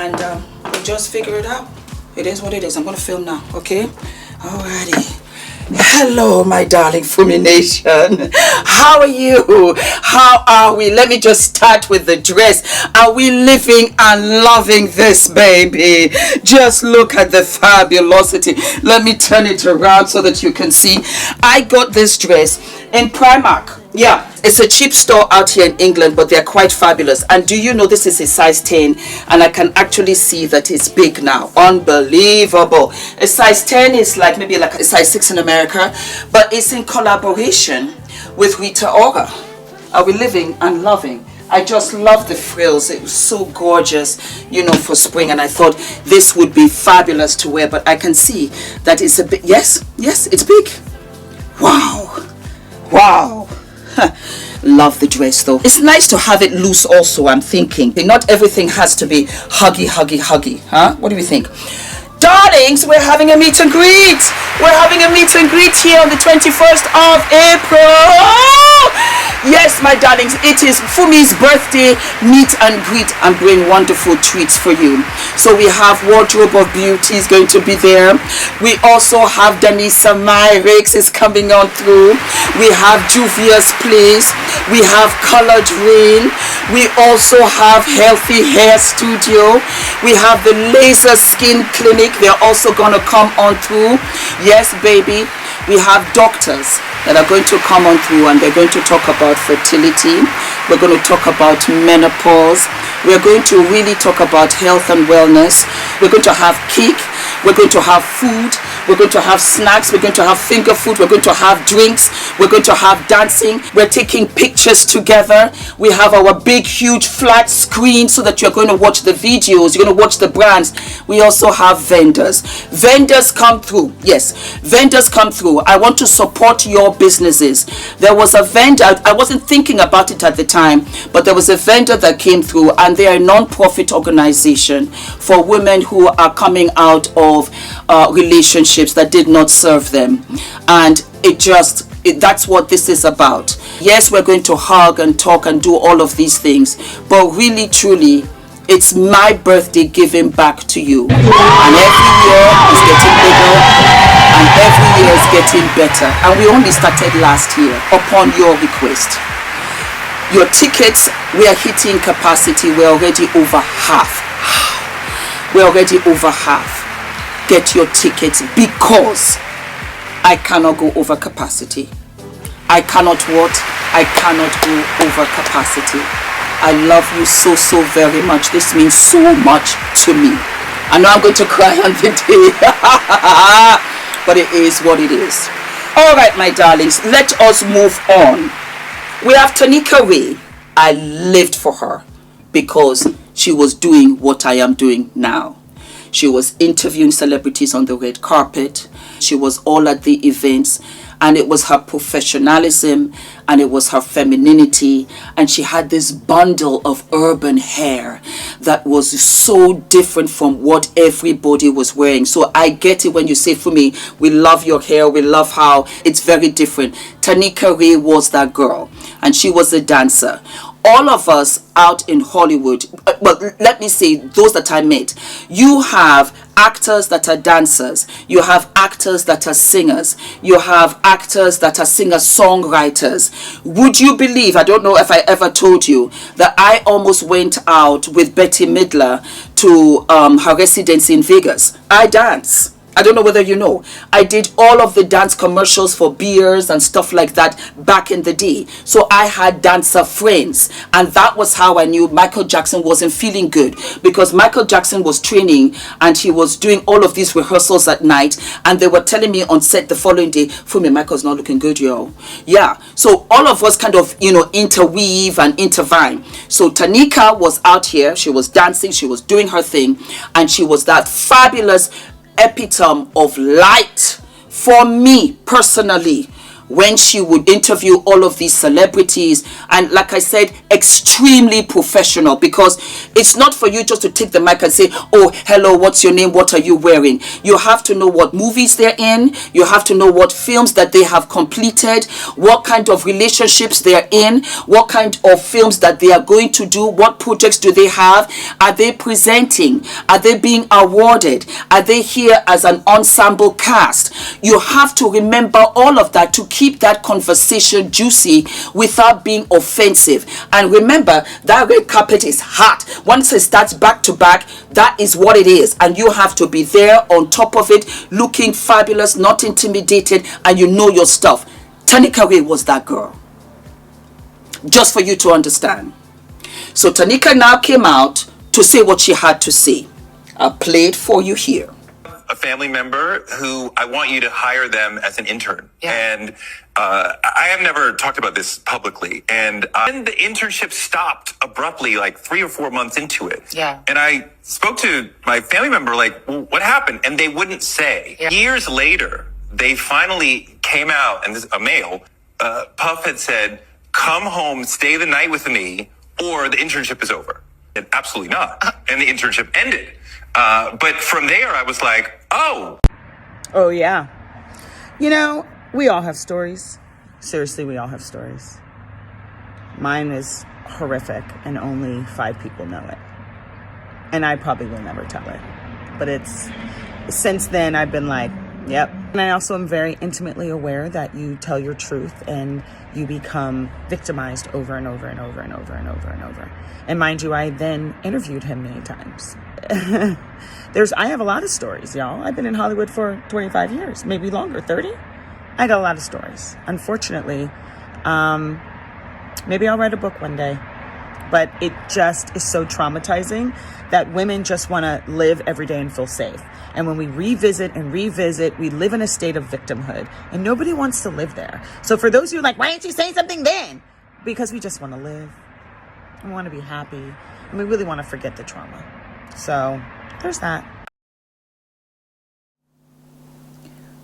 and we'll just figure it out. It is what it is. I'm going to film now, okay? Alrighty. Hello, my darling FUMINATION. How are you? How are we? Let me just start with the dress. Are we living and loving this, baby? Just look at the fabulosity. Let me turn it around so that you can see. I got this dress in Primark. Yeah, it's a cheap store out here in England, but they're quite fabulous. And do you know this is a size 10, and I can actually see that it's big now. Unbelievable. A size 10 is like maybe like a size 6 in America, but it's in collaboration with Rita Ora. Are we living and loving? I just love the frills. It was so gorgeous, you know, for spring, and I thought this would be fabulous to wear. But I can see that it's a bit, yes, it's big. Wow. Love the dress though. It's nice to have it loose also, I'm thinking. Not everything has to be huggy, huh? What do you think? Darlings, we're having a meet and greet. We're having a meet and greet here on the 21st of April. Yes, my darlings, it is Fumi's birthday meet and greet and bring wonderful treats for you. So we have Wardrobe of Beauty is going to be there. We also have Danisa Myrix is coming on through. We have JUVIAS Place. We have Colored Rain. We also have Healthy Hair Studio. We have the Laser Skin Clinic. They're also going to come on through. Yes, baby. We have doctors that are going to come on through, and they're going to talk about fertility. We're going to talk about menopause. We're going to really talk about health and wellness. We're going to have cake. We're going to have food. We're going to have snacks. We're going to have finger food. We're going to have drinks. We're going to have dancing. We're taking pictures together. We have our big, huge, flat screen so that you're going to watch the videos. You're going to watch the brands. We also have vendors. Vendors come through. Yes, vendors come through. I want to support your businesses. There was a vendor. I wasn't thinking about it at the time, but there was a vendor that came through, and they are a non-profit organization for women who are coming out of relationships that did not serve them. And that's what this is about. Yes, we're going to hug and talk and do all of these things, but really truly it's my birthday giving back to you. And every year is getting bigger, and every year is getting better. And we only started last year upon your request. Your tickets, we are hitting capacity. We're already over half. We're already over half. Get your tickets, because I cannot go over capacity. I cannot what? I cannot go over capacity. I love you so very much. This means so much to me. I know I'm going to cry on the day, but it is what it is. All right, my darlings, let us move on. We have Tamika Ray. I lived for her because she was doing what I am doing now. She was interviewing celebrities on the red carpet. She was all at the events, and it was her professionalism and it was her femininity, and she had this bundle of urban hair that was so different from what everybody was wearing. So I get it when you say, Fumi, we love your hair, we love how it's very different. Tamika Ray was that girl, and she was a dancer. All of us out in Hollywood, well, let me say those that I met, you have actors that are dancers, you have actors that are singers, you have actors that are singer-songwriters. Would you believe, I don't know if I ever told you, that I almost went out with Bette Midler to her residency in Vegas. I dance. I don't know whether you know. I did all of the dance commercials for beers and stuff like that back in the day. So I had dancer friends, and that was how I knew Michael Jackson wasn't feeling good, because Michael Jackson was training and he was doing all of these rehearsals at night, and they were telling me on set the following day, Fumi, Michael's not looking good, yo. Yeah. So all of us kind of, you know, interweave and intervine. So Tamika was out here, she was dancing, she was doing her thing, and she was that fabulous epitome of light for me personally. when she would interview all of these celebrities, and like I said, extremely professional, because it's not for you just to take the mic and say, oh, hello, what's your name, what are you wearing? You have to know what movies they're in, you have to know what films that they have completed, what kind of relationships they're in, what kind of films that they are going to do, what projects do they have, are they presenting, are they being awarded, are they here as an ensemble cast? You have to remember all of that to keep that conversation juicy without being offensive. And remember, that red carpet is hot. Once it starts back to back, that is what it is, and you have to be there on top of it, looking fabulous, not intimidated, and you know your stuff. Tamika was that girl, just for you to understand. So Tamika now came out to say what she had to say. I'll play it for you here. A family member who I want you to hire them as an intern. Yeah. And I have never talked about this publicly. And then the internship stopped abruptly, like 3 or 4 months into it. Yeah. And I spoke to my family member, like, well, what happened? And they wouldn't say. Yeah. Years later, they finally came out, and this a male, Puff had said, come home, stay the night with me, or the internship is over. And absolutely not. And the internship ended. But from there, I was like, oh, yeah. You know, we all have stories. Seriously, we all have stories. Mine is horrific, and only 5 people know it. And I probably will never tell it. But since then, I've been like, yep. And I also am very intimately aware that you tell your truth and you become victimized over and over and over and over and over and over. And mind you, I then interviewed him many times. I have a lot of stories, y'all. I've been in Hollywood for 25 years, maybe longer, 30. I got a lot of stories. Unfortunately, maybe I'll write a book one day. But it just is so traumatizing that women just want to live every day and feel safe. And when we revisit, we live in a state of victimhood. And nobody wants to live there. So for those of you like, why didn't you say something then? Because we just want to live. We want to be happy. And we really want to forget the trauma. So there's that.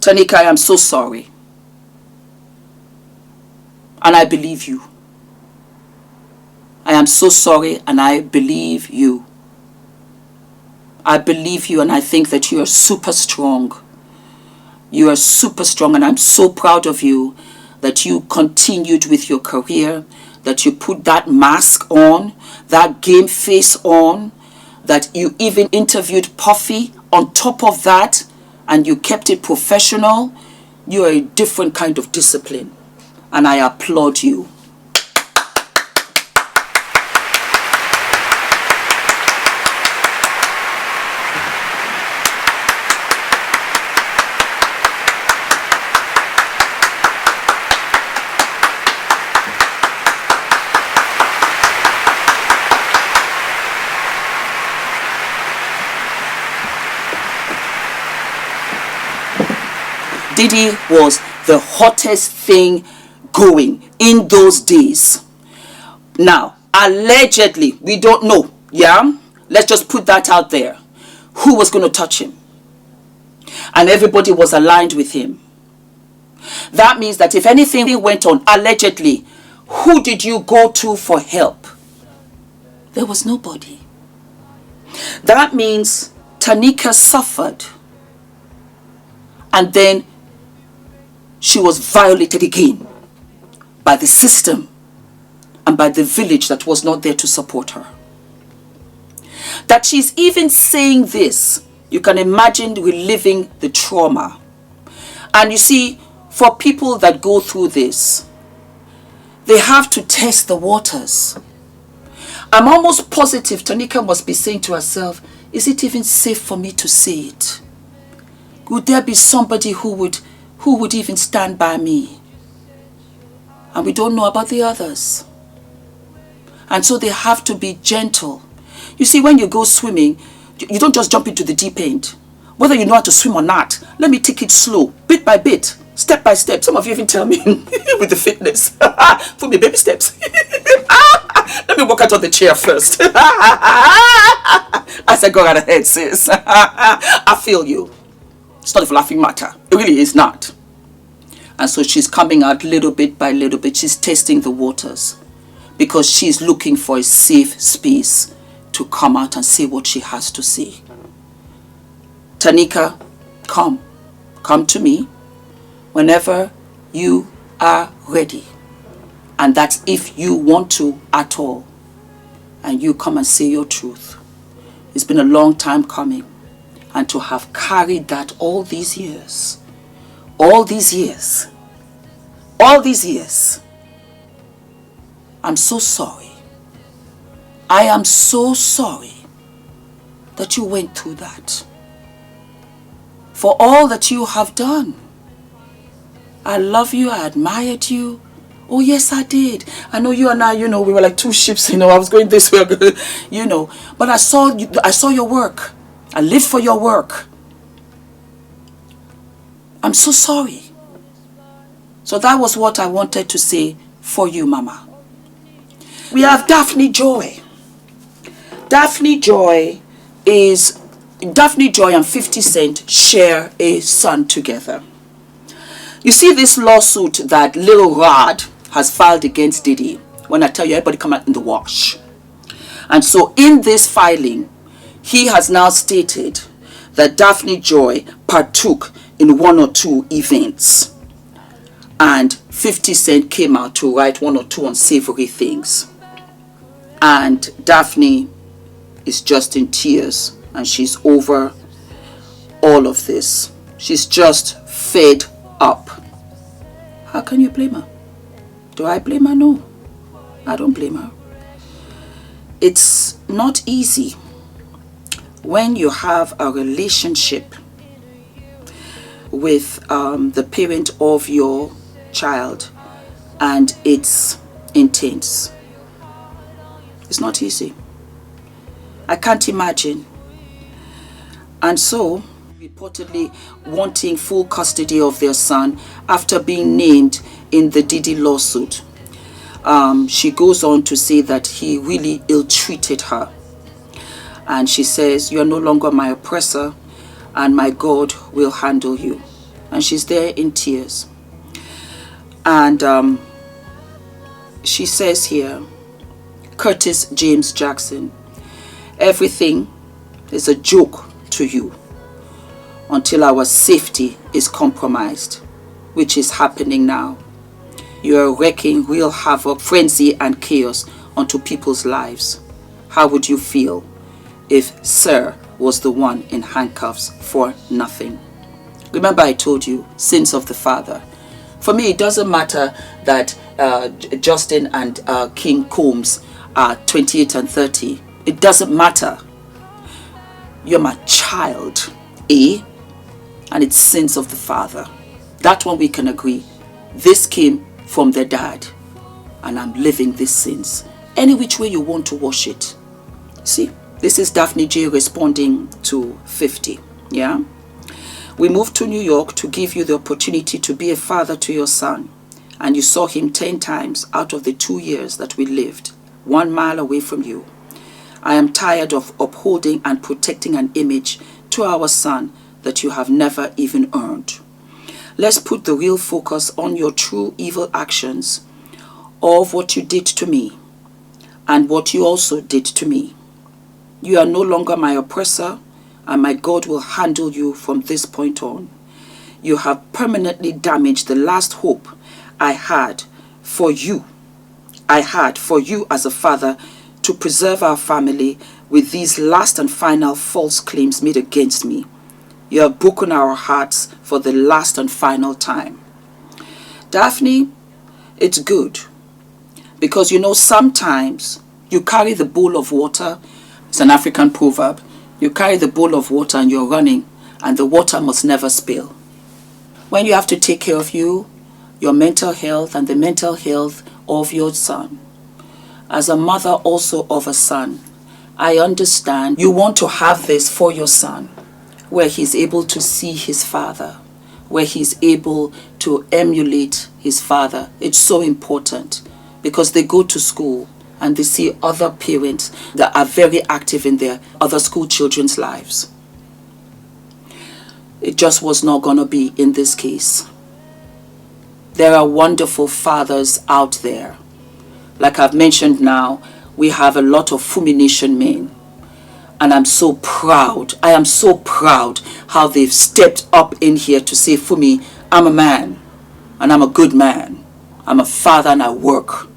Tamika, I am so sorry. And I believe you. I am so sorry, and I believe you. I believe you, and I think that you are super strong. You are super strong, and I'm so proud of you that you continued with your career, that you put that mask on, that game face on, that you even interviewed Puffy on top of that, and you kept it professional. You are a different kind of discipline, and I applaud you. Diddy was the hottest thing going in those days. Now, allegedly, we don't know, yeah? Let's just put that out there. Who was going to touch him? And everybody was aligned with him. That means that if anything went on, allegedly, who did you go to for help? There was nobody. That means Tamika suffered. And then she was violated again by the system and by the village that was not there to support her. That she's even saying this, you can imagine reliving the trauma. And you see, for people that go through this, they have to test the waters. I'm almost positive Tamika must be saying to herself, is it even safe for me to say it? Would there be somebody who would even stand by me? And we don't know about the others. And so they have to be gentle. You see, when you go swimming, you don't just jump into the deep end. Whether you know how to swim or not, let me take it slow, bit by bit, step by step. Some of you even tell me with the fitness. Fumi, baby steps. Let me walk out of the chair first. As I go right ahead, sis. I feel you. It's not a laughing matter. It really is not. And so she's coming out little bit by little bit. She's testing the waters because she's looking for a safe space to come out and say what she has to say. Tanika, come to me whenever you are ready. And that's if you want to at all. And you come and say your truth. It's been a long time coming. And to have carried that all these years, I'm so sorry. I am so sorry that you went through that. For all that you have done. I love you, I admired you. Oh yes, I did. I know you and I, we were like two ships, I was going this way, But I saw your work. I lived for your work. I'm so sorry. So that was what I wanted to say for you, Mama. We have Daphney Joy. Daphney Joy and 50 Cent share a son together. You see this lawsuit that Lil Rod has filed against Diddy. When I tell you, everybody come out in the wash. And so in this filing, he has now stated that Daphney Joy partook in 1 or 2 events. And 50 Cent came out to write 1 or 2 unsavory things. And Daphney is just in tears. And she's over all of this. She's just fed up. How can you blame her? Do I blame her? No. I don't blame her. It's not easy when you have a relationship with the parent of your child and it's intense. It's not easy. I can't imagine. And so, reportedly wanting full custody of their son after being named in the Diddy lawsuit. She goes on to say that he really ill-treated her. And she says, "You are no longer my oppressor and my God will handle you." And she's there in tears. And she says here, Curtis James Jackson, "Everything is a joke to you until our safety is compromised, which is happening now. You are wreaking real havoc, frenzy and chaos onto people's lives. How would you feel if Sir was the one in handcuffs for nothing?" Remember I told you, sins of the father. For me, it doesn't matter that Justin and King Combs are 28 and 30. It doesn't matter. You're my child, and it's sins of the father. That one we can agree. This came from their dad, and I'm living these sins. Any which way you want to wash it. See, this is Daphney J responding to 50. Yeah? We moved to New York to give you the opportunity to be a father to your son, and you saw him 10 times out of the 2 years that we lived 1 mile away from you. I am tired of upholding and protecting an image to our son that you have never even earned. Let's put the real focus on your true evil actions of what you did to me and what you also did to me. You are no longer my oppressor, and my God will handle you from this point on. You have permanently damaged the last hope I had for you as a father to preserve our family with these last and final false claims made against me. You have broken our hearts for the last and final time. Daphney, it's good because sometimes you carry the bowl of water. It's an African proverb. You carry the bowl of water and you're running, and the water must never spill. When you have to take care of you, your mental health and the mental health of your son. As a mother also of a son, I understand you want to have this for your son, where he's able to see his father, where he's able to emulate his father. It's so important because they go to school and they see other parents that are very active in their other school children's lives. It just was not going to be in this case. there are wonderful fathers out there. Like I've mentioned now, we have a lot of FUMINATION men. And I'm so proud. I am so proud how they've stepped up in here to say, Fumi, I'm a man. And I'm a good man. I'm a father and I work.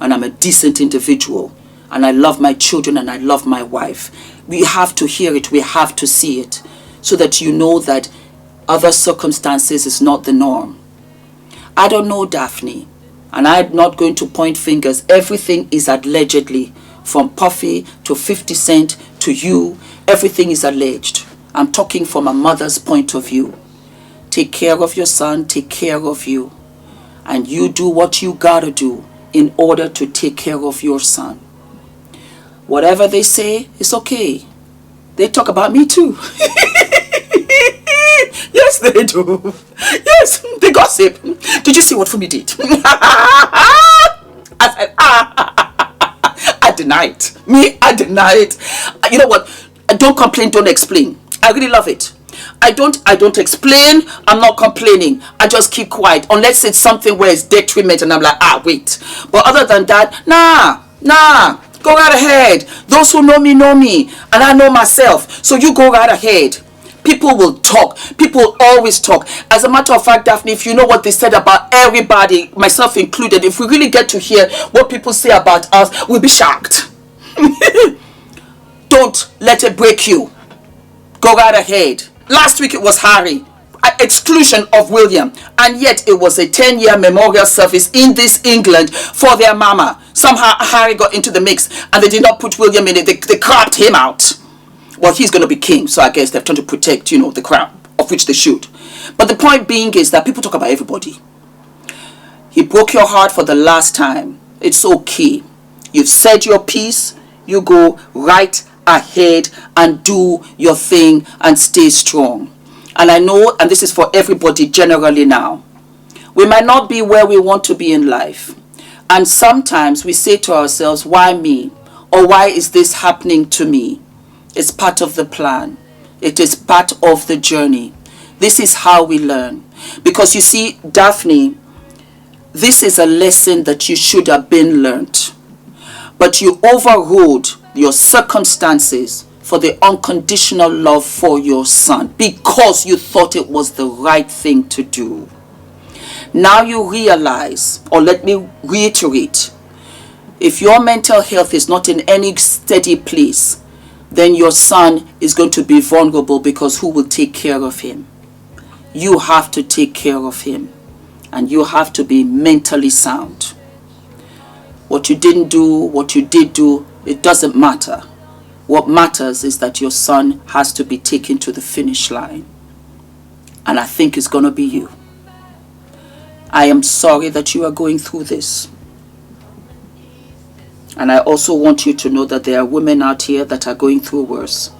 And I'm a decent individual. And I love my children and I love my wife. We have to hear it. We have to see it. So that you know that other circumstances is not the norm. I don't know Daphney. And I'm not going to point fingers. Everything is allegedly. From Puffy to 50 Cent to you. Everything is alleged. I'm talking from a mother's point of view. Take care of your son. Take care of you. And you do what you gotta do in order to take care of your son. Whatever they say, it's okay. They talk about me too. Yes, they do. Yes, they gossip. Did you see what Fumi did? I said, I deny it. Me, I deny it. You know what? Don't complain, don't explain. I really love it. I don't explain. I'm not complaining. I just keep quiet. Unless it's something where it's detriment and I'm like, wait. But other than that, nah. Go right ahead. Those who know me, and I know myself. So you go right ahead. People will talk. People always talk. As a matter of fact, Daphney, if you know what they said about everybody, myself included, if we really get to hear what people say about us, we'll be shocked. Don't let it break you. Go right ahead. Last week it was Harry. Exclusion of William, and yet it was a 10-year memorial service in this England for their mama. Somehow Harry got into the mix and they did not put William in it. They crapped him out. Well, he's going to be king, so I guess they're trying to protect, the crown, of which they should. But the point being is that people talk about everybody. He broke your heart for the last time. It's okay. You've said your piece. You go right ahead and do your thing and stay strong. And I know, and this is for everybody generally now, we might not be where we want to be in life. And sometimes we say to ourselves, why me? Or why is this happening to me? It's part of the plan. It is part of the journey. This is how we learn. Because you see, Daphney, this is a lesson that you should have been learnt. But you overrode your circumstances for the unconditional love for your son because you thought it was the right thing to do. Now you realize, or let me reiterate, if your mental health is not in any steady place, then your son is going to be vulnerable because who will take care of him? You have to take care of him, and you have to be mentally sound. What you didn't do, what you did do, it doesn't matter. What matters is that your son has to be taken to the finish line. And I think it's going to be you. I am sorry that you are going through this. And I also want you to know that there are women out here that are going through worse.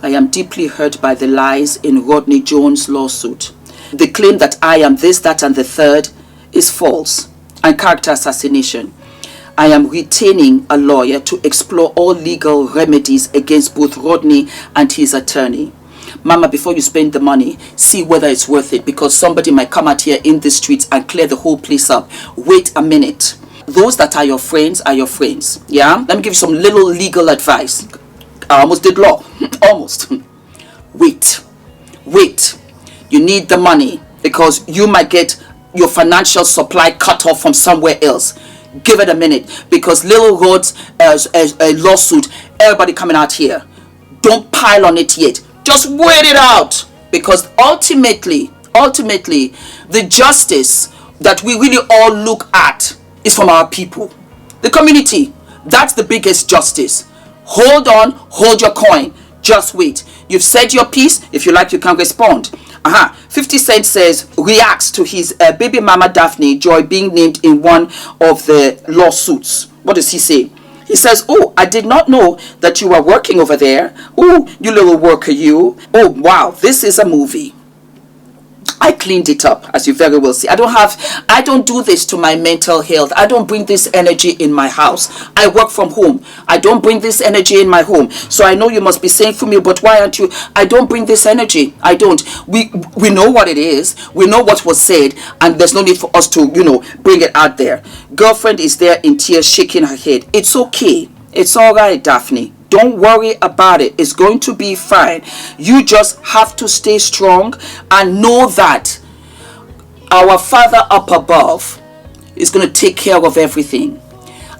I am deeply hurt by the lies in Rodney Jones' lawsuit. The claim that I am this, that, and the third is false and character assassination. I am retaining a lawyer to explore all legal remedies against both Rodney and his attorney. Mama, before you spend the money, see whether it's worth it, because somebody might come out here in the streets and clear the whole place up. Wait a minute. Those that are your friends are your friends. Yeah? Let me give you some little legal advice. I almost did law. Almost. Wait. You need the money because you might get your financial supply cut off from somewhere else. Give it a minute, because Little Road's a lawsuit, everybody coming out here. Don't pile on it yet. Just wait it out, because ultimately, the justice that we really all look at is from our people, the community. That's the biggest justice. Hold on, hold your coin. Just wait. You've said your piece. If you like, you can respond. 50 Cent says, reacts to his baby mama Daphney Joy being named in one of the lawsuits. What does he say? He says, oh, I did not know that you were working over there. Oh, you little worker, you. Oh, wow, this is a movie. I cleaned it up, as you very well see. I don't do this to my mental health. I don't bring this energy in my house. I work from home. I don't bring this energy in my home. So I know you must be saying, Fumi, but why aren't you? I don't bring this energy. I don't. We know what it is. We know what was said, and there's no need for us to, bring it out there. Girlfriend is there in tears, shaking her head. It's okay. It's all right, Daphney. Don't worry about it. It's going to be fine. You just have to stay strong and know that our Father up above is going to take care of everything.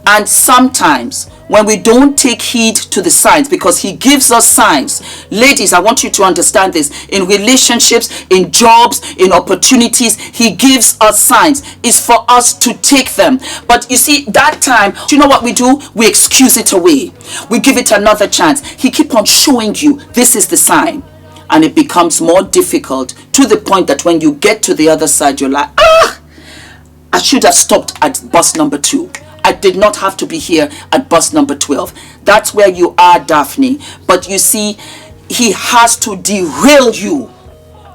And sometimes when we don't take heed to the signs, because he gives us signs. Ladies, I want you to understand this. In relationships, in jobs, in opportunities, he gives us signs. It's for us to take them. But you see, that time, do you know what we do? We excuse it away. We give it another chance. He keeps on showing you, this is the sign. And it becomes more difficult to the point that when you get to the other side, you're like, I should have stopped at bus number 2. I did not have to be here at bus number 12. That's where you are, Daphney. But you see, he has to derail you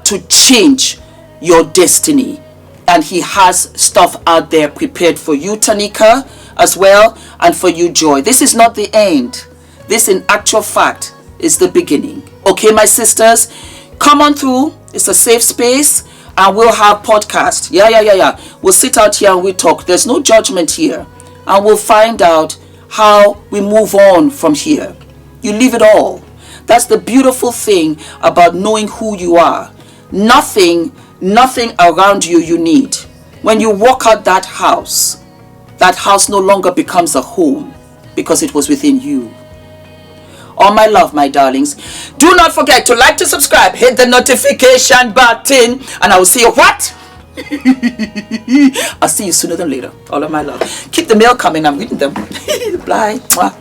to change your destiny. And he has stuff out there prepared for you, Tamika, as well, and for you, Joy. This is not the end. This, in actual fact, is the beginning. Okay, my sisters, come on through. It's a safe space, and we'll have podcast. Yeah. We'll sit out here and we talk. There's no judgment here. And we'll find out how we move on from here. You leave it all. That's the beautiful thing about knowing who you are. Nothing around you need. When you walk out that house no longer becomes a home because it was within you. All my love, my darlings. Do not forget to like, to subscribe, hit the notification button, and I will see you what? I'll see you sooner than later. All of my love. Keep the mail coming. I'm reading them. Bye. Mwah.